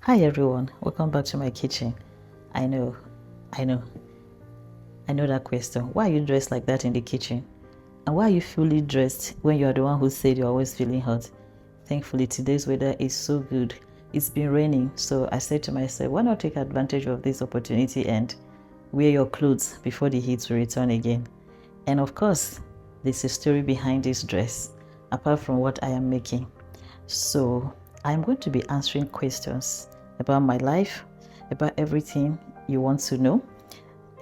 Hi everyone, welcome back to my kitchen. I know that question. Why are you dressed like that in the kitchen? And why are you fully dressed when you're the one who said you're always feeling hot? Thankfully, today's weather is so good. It's been raining, so I said to myself, why not take advantage of this opportunity and wear your clothes before the heat will return again? And of course, there's a story behind this dress, apart from what I am making. So I'm going to be answering questions about my life, about everything you want to know,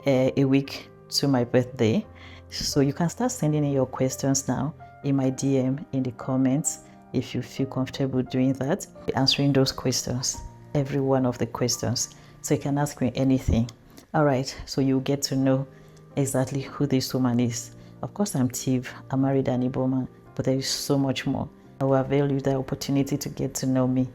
a week to my birthday. So you can start sending in your questions now in my DM, in the comments, if you feel comfortable doing that. Answering those questions, every one of the questions. So you can ask me anything. All right, so you get to know exactly who this woman is. Of course, I'm Tiv, I'm married an Igbo man, but there is so much more. I will avail you the opportunity to get to know me.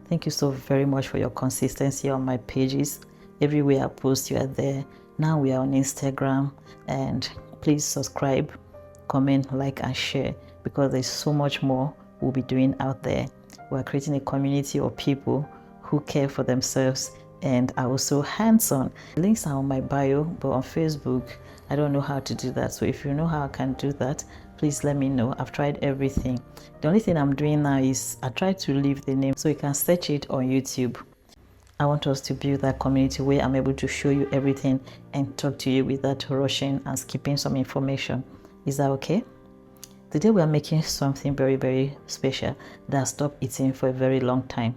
Thank you so very much for your consistency on my pages. Everywhere I post, you are there. Now we are on Instagram, and please subscribe, comment, like, and share, because there's so much more we'll be doing out there. We're creating a community of people who care for themselves and are also hands-on. Links are on my bio, but on Facebook, I don't know how to do that. So if you know how I can do that, please let me know. I've tried everything. The only thing I'm doing now is I try to leave the name so you can search it on YouTube. I want us to build that community where I'm able to show you everything and talk to you without rushing and skipping some information. Is that okay? Today we are making something very, very special that I stopped eating for a very long time.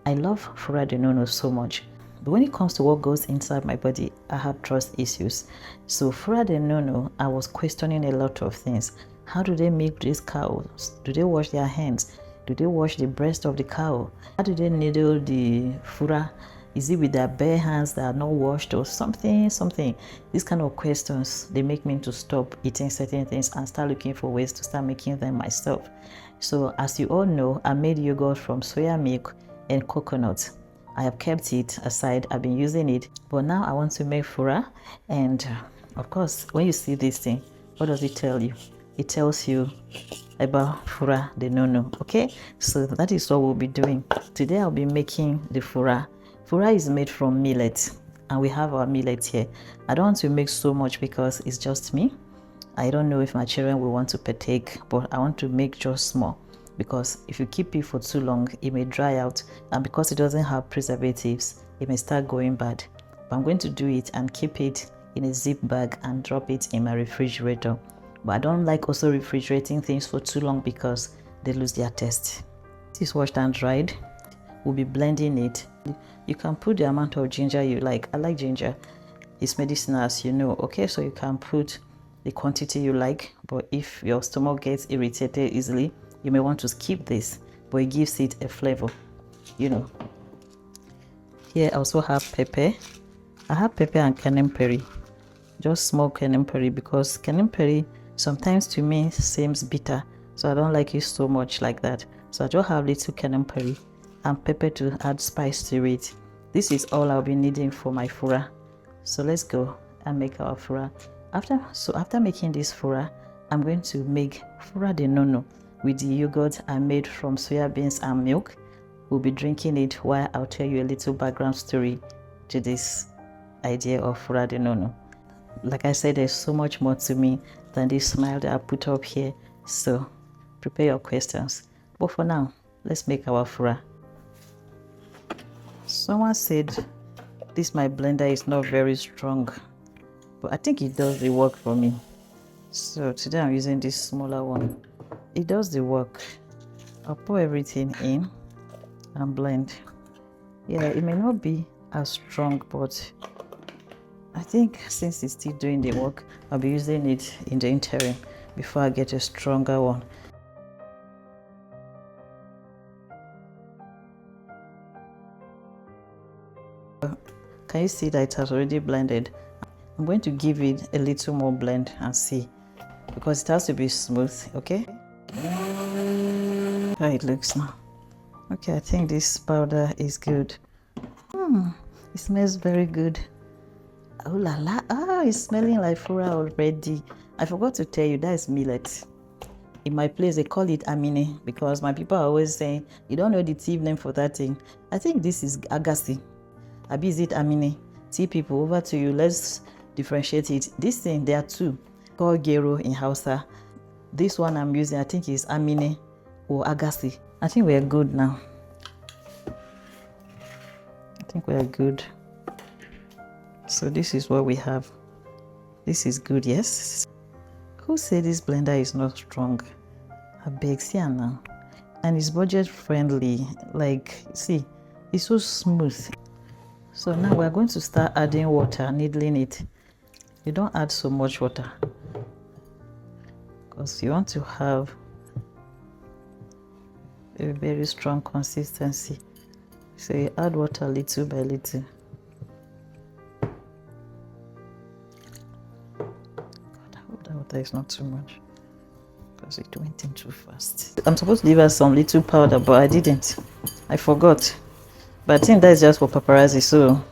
I love fura de nono so much. But when it comes to what goes inside my body, I have trust issues. So fura de nono, I was questioning a lot of things. How do they milk these cows? Do they wash their hands? Do they wash the breast of the cow? How do they needle the fura? Is it with their bare hands that are not washed or something? These kind of questions, they make me to stop eating certain things and start looking for ways to start making them myself. So as you all know, I made yogurt from soya milk and coconut. I have kept it aside. I've been using it, but now I want to make fura. And of course, when you see this thing, what does it tell you? It tells you about fura de nono. Okay, so that is what we'll be doing today. I'll be making the fura. Fura is made from millet, and we have our millet here. I don't want to make so much because it's just me. I don't know if my children will want to partake, but I want to make just small, because if you keep it for too long, it may dry out, and because it doesn't have preservatives, it may start going bad. But I'm going to do it and keep it in a zip bag and drop it in my refrigerator. But I don't like also refrigerating things for too long because they lose their taste. This is washed and dried. We'll be blending it. You can put the amount of ginger you like. I like ginger. It's medicinal, as you know. Okay, so you can put the quantity you like, but if your stomach gets irritated easily, you may want to skip this, but it gives it a flavor, you know. Here I also have pepper. I have pepper and canimperry, just small canimperry, because canimperry sometimes to me seems bitter, so I don't like it so much like that. So I just have little canimperry and pepper to add spice to it. This is all I'll be needing for my fura. So let's go and make our fura. After making this fura, I'm going to make fura de nono with the yogurt I made from soya beans and milk. We'll be drinking it while I'll tell you a little background story to this idea of fura de nono. Like I said, there's so much more to me than this smile that I put up here. So prepare your questions. But for now, let's make our fura. Someone said this my blender is not very strong, but I think it does the work for me. So today I'm using this smaller one. It does the work. I'll pour everything in and blend. Yeah, it may not be as strong, but I think since it's still doing the work, I'll be using it in the interim before I get a stronger one. Can you see that it has already blended? I'm going to give it a little more blend and see, because it has to be smooth. Okay, how it looks now. Okay, I think this powder is good. It smells very good. Oh la la, it's smelling like fura already. I forgot to tell you, that is millet. In my place, they call it amine because my people are always saying, you don't know the tea name for that thing. I think this is agassi. Abi, is it amine? Tea people, over to you. Let's differentiate it. This thing, there are two, called gero in Hausa. This one I'm using, I think is amine or agassi. I think we're good now. I think we're good. So this is what we have. This is good, yes? Who said this blender is not strong? I beg, see now. And it's budget friendly. Like, see, it's so smooth. So now we're going to start adding water, needling it. You don't add so much water because you want to have a very strong consistency. So you add water little by little. That is not too much because it went in too fast. I'm supposed to leave us some little powder, but I didn't. I forgot. But I think that's just for paparazzi, so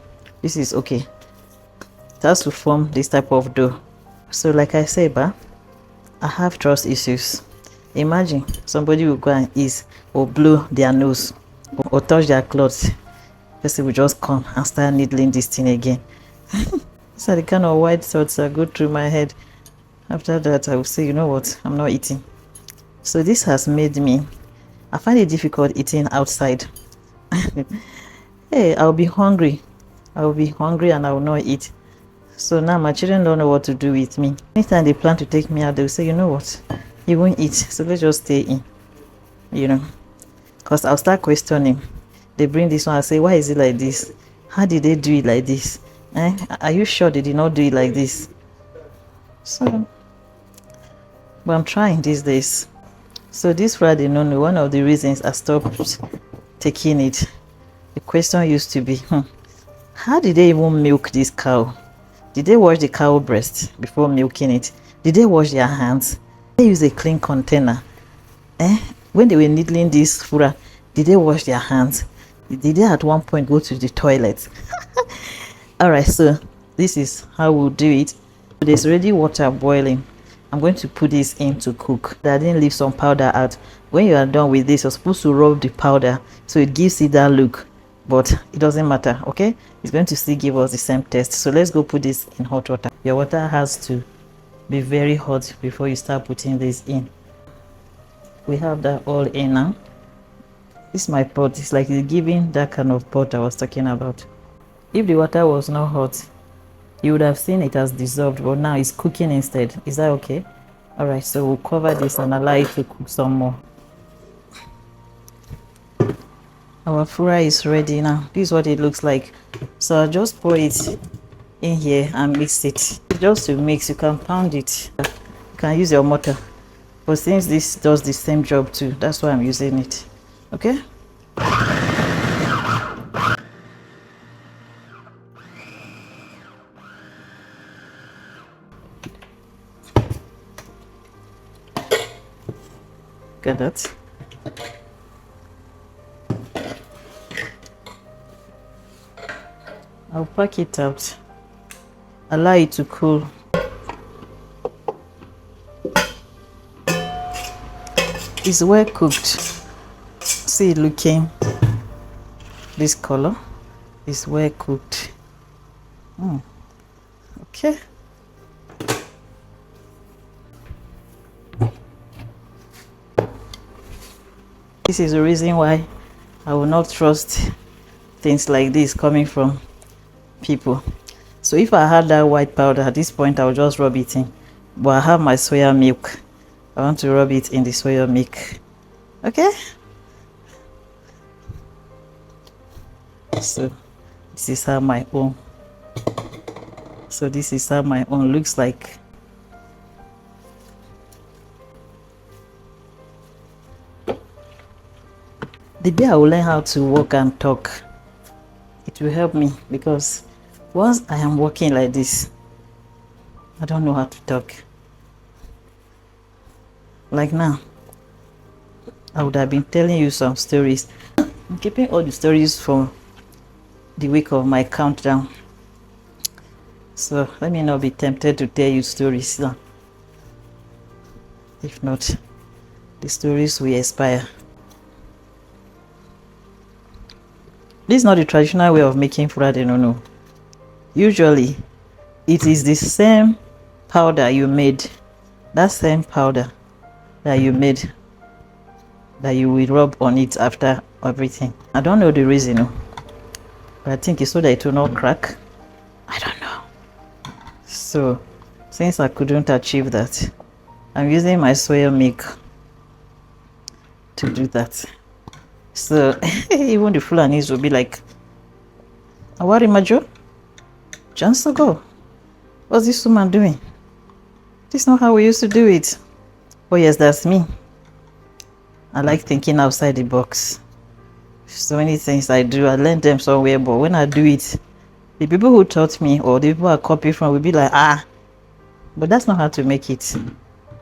this is okay. It has to form this type of dough. So like I said, I have trust issues. Imagine somebody will go and eat or blow their nose or touch their clothes. Person will just come and start needling this thing again. So the kind of white thoughts that go through my head. After that, I will say, you know what, I'm not eating. So this has made me, I find it difficult eating outside. Hey, I'll be hungry. I will be hungry and I will not eat. So now my children don't know what to do with me. Anytime they plan to take me out, they'll say, you know what, you won't eat, so let's just stay in. You know, because I'll start questioning. They bring this one, I say, why is it like this? How did they do it like this? Are you sure they did not do it like this? So, but I'm trying these days. So this Friday, nono, one of the reasons I stopped taking it, the question used to be, how did they even milk this cow? Did they wash the cow breast before milking it? Did they wash their hands? Did they use a clean container? When they were needling this fura, did they wash their hands? Did they at one point go to the toilet? Alright, so this is how we'll do it. There's already water boiling. I'm going to put this in to cook. I didn't leave some powder out. When you are done with this, you're supposed to rub the powder so it gives it that look, but it doesn't matter, okay? It's going to still give us the same taste. So let's go put this in hot water. Your water has to be very hot before you start putting this in. We have that all in now. This is my pot. It's like it's giving that kind of pot I was talking about. If the water was not hot, you would have seen it has dissolved, but now it's cooking instead. Is that okay? All right, so we'll cover this and allow it to cook some more. Our fura is ready now. This is what it looks like. So I'll just pour it in here and mix it. Just to mix, you can pound it. You can use your mortar. But since this does the same job too, that's why I'm using it. Okay? Get that? I'll pack it out. Allow it to cool. It's well cooked. See it looking this color is well cooked. Okay. This is the reason why I will not trust things like this coming from people. So if I had that white powder at this point, I will just rub it in. But I have my soya milk. I want to rub it in the soya milk. Okay? So this is how my own. So this is how my own looks like. The day I will learn how to walk and talk, it will help me, because once I am walking like this, I don't know how to talk. Like now, I would have been telling you some stories. I'm keeping all the stories from the week of my countdown. So let me not be tempted to tell you stories now. If not, the stories will expire. This is not the traditional way of making fura de nono. Usually, it is the same powder you made, that same powder that you made, that you will rub on it after everything. I don't know the reason, but I think it's so that it will not crack. I don't know. So, since I couldn't achieve that, I'm using my soya milk to do that. So, even the Fulanis will be like, Awari Majo, chance to go. What's this woman doing? This is not how we used to do it. Oh yes, that's me. I like thinking outside the box. So many things I do, I learned them somewhere, but when I do it, the people who taught me or the people I copy from will be like, but that's not how to make it.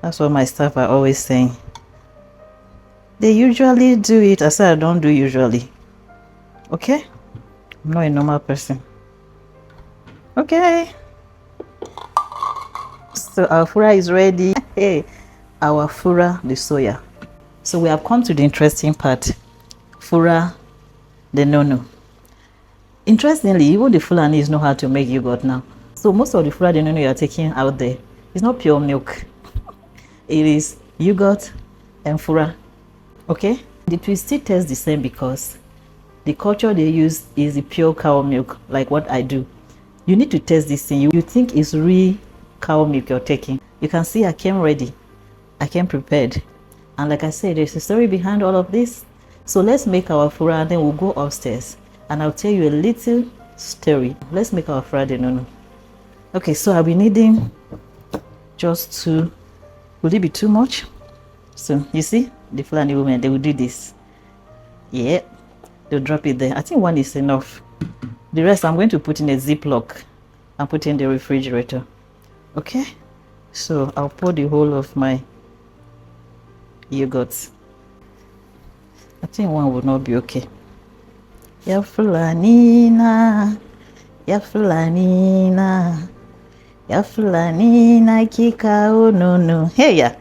That's what my staff are always saying. They usually do it. I said I don't do usually. Okay? I'm not a normal person. Okay. So our fura is ready. Hey, our fura de soya. So we have come to the interesting part. Fura de nono. Interestingly, even the Fulanis know how to make yogurt now. So most of the fura de nono you are taking out there is not pure milk. It is yogurt and fura. Okay? It will still taste the same because the culture they use is the pure cow milk, like what I do. You need to taste this thing. You think it's real cow milk you're taking. You can see I came ready. I came prepared. And like I said, there's a story behind all of this. So let's make our fura and then we'll go upstairs. And I'll tell you a little story. Let's make our fura de nono. Okay, so I'll be needing just two. Would it be too much? So you see, the Fulani women, they will do this. Yeah, they'll drop it there. I think one is enough. The rest I'm going to put in a Ziploc and put in the refrigerator. Okay, so I'll pour the whole of my yogurt. I think one would not be okay. Ya Fulani na, ya Fulani na, ya Fulani na kika o nono. Hey ya.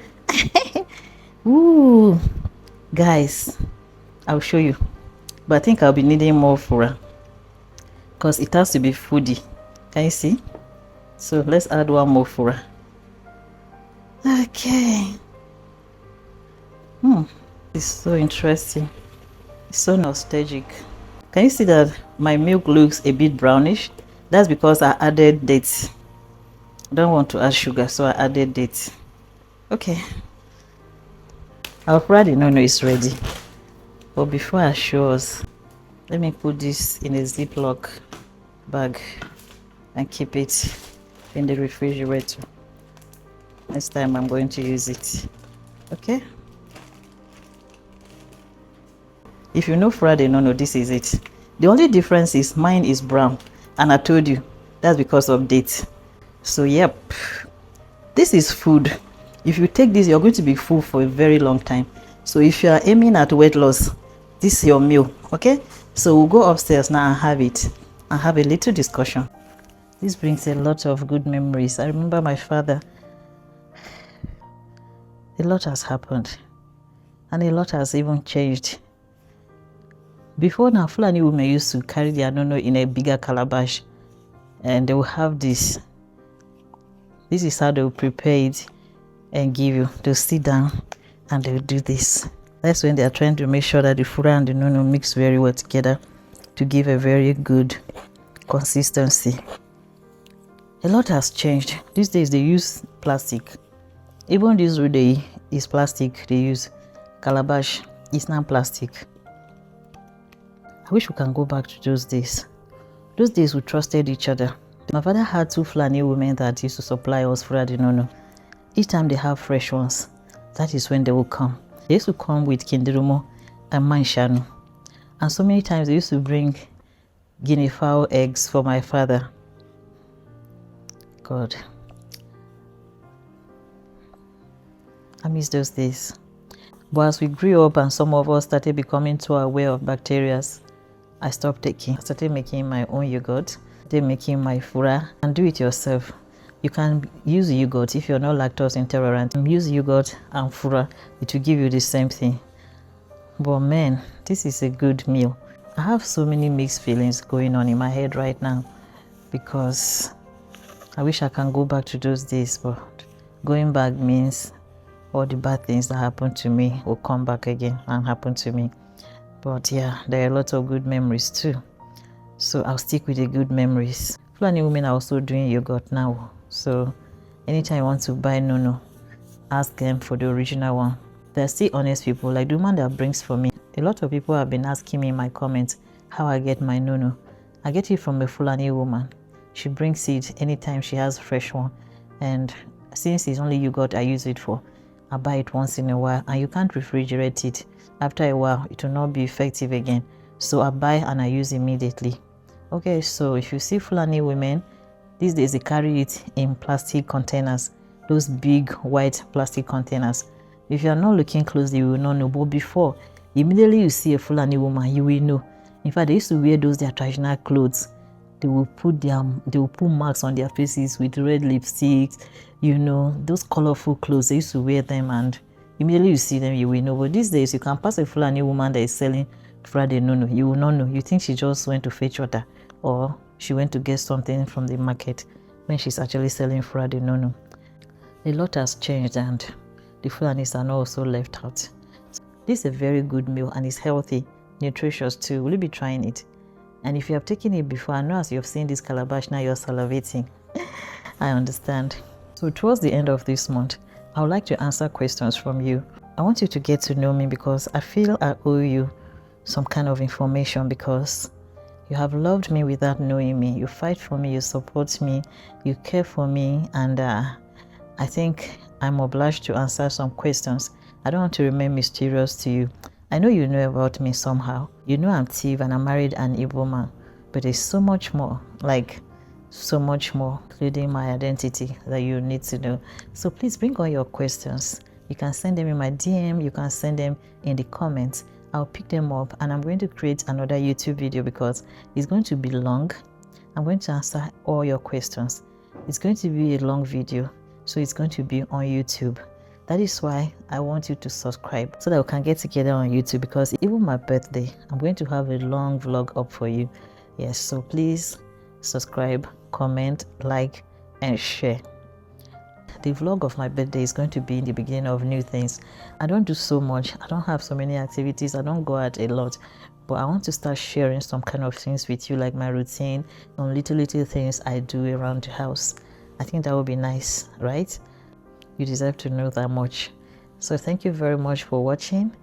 Ooh, guys, I'll show you. But I think I'll be needing more fura because it has to be foodie. Can you see? So let's add one more fura. Okay. It's so interesting. It's so nostalgic. Can you see that my milk looks a bit brownish? That's because I added dates. I don't want to add sugar, so I added dates. Okay. Our fura de nono is ready. But before I show us, let me put this in a Ziploc bag and keep it in the refrigerator. Next time I'm going to use it. Okay? If you know fura de nono, this is it. The only difference is mine is brown, and I told you that's because of dates. So yep, this is food. If you take this, you're going to be full for a very long time. So if you are aiming at weight loss, this is your meal. Okay, so we'll go upstairs now and have it and have a little discussion. This brings a lot of good memories. I remember my father. A lot has happened and a lot has even changed. Before now, Fulani women used to carry their nono in a bigger calabash and they will have this. This is how they will prepare it and give you. They'll sit down and they'll do this. That's when they are trying to make sure that the fura and the nono mix very well together to give a very good consistency. A lot has changed. These days they use plastic. Even this day is plastic. They use calabash. It's not plastic. I wish we can go back to those days. Those days we trusted each other. My father had two Fulani women that used to supply us fura de nono. Each time they have fresh ones, that is when they will come. They used to come with kindirumo and manshanu. And so many times they used to bring guinea fowl eggs for my father. God. I miss those days. But as we grew up and some of us started becoming too aware of bacteria, I stopped taking. I started making my own yogurt, started making my fura, and do it yourself. You can use yogurt if you're not lactose intolerant. Use yogurt and fura. It will give you the same thing. But man, this is a good meal. I have so many mixed feelings going on in my head right now because I wish I can go back to those days, but going back means all the bad things that happened to me will come back again and happen to me. But yeah, there are a lot of good memories too. So I'll stick with the good memories. Fulani women are also doing yogurt now. So anytime you want to buy nono, ask them for the original one. There are still honest people, like the woman that brings for me. A lot of people have been asking me in my comments how I get my nono. I get it from a Fulani woman. She brings it anytime she has fresh one. And since it's only yogurt I use it for, I buy it once in a while, and you can't refrigerate it. After a while, it will not be effective again. So I buy and I use immediately. Okay, so if you see Fulani women, these days they carry it in plastic containers, those big white plastic containers. If you are not looking closely, you will not know. But before, immediately you see a Fulani woman, you will know. In fact, they used to wear their traditional clothes. They will put marks on their faces with red lipsticks, you know, those colorful clothes. They used to wear them, and immediately you see them, you will know. But these days, you can pass a Fulani woman that is selling Friday nono, you will not know. You think she just went to fetch water or she went to get something from the market when she's actually selling Friday nono. A lot has changed, and the Fulanis are not also left out. This is a very good meal, and it's healthy, nutritious too. Will you be trying it? And if you have taken it before, I know as you have seen this calabash, now you're salivating. I understand. So towards the end of this month, I would like to answer questions from you. I want you to get to know me because I feel I owe you some kind of information, because you have loved me without knowing me. You fight for me, you support me, you care for me, and I think I'm obliged to answer some questions. I don't want to remain mysterious to you. I know you know about me somehow. You know I'm Tiv and I'm married an Igbo man, but there's so much more, like so much more, including my identity, that you need to know. So please bring all your questions. You can send them in my DM, you can send them in the comments. I'll pick them up, and I'm going to create another YouTube video because it's going to be long. I'm going to answer all your questions. It's going to be a long video, so it's going to be on YouTube. That is why I want you to subscribe so that we can get together on YouTube, because even my birthday, I'm going to have a long vlog up for you. Yes, so please subscribe, comment, like, and share. The vlog of my birthday is going to be in the beginning of new things. I don't do so much. I don't have so many activities. I don't go out a lot. But I want to start sharing some kind of things with you, like my routine, some little things I do around the house. I think that would be nice, right? You deserve to know that much. So thank you very much for watching.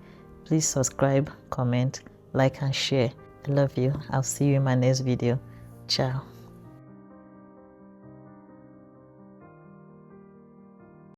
Please subscribe, comment, like, and share. I love you. I'll see you in my next video. Ciao.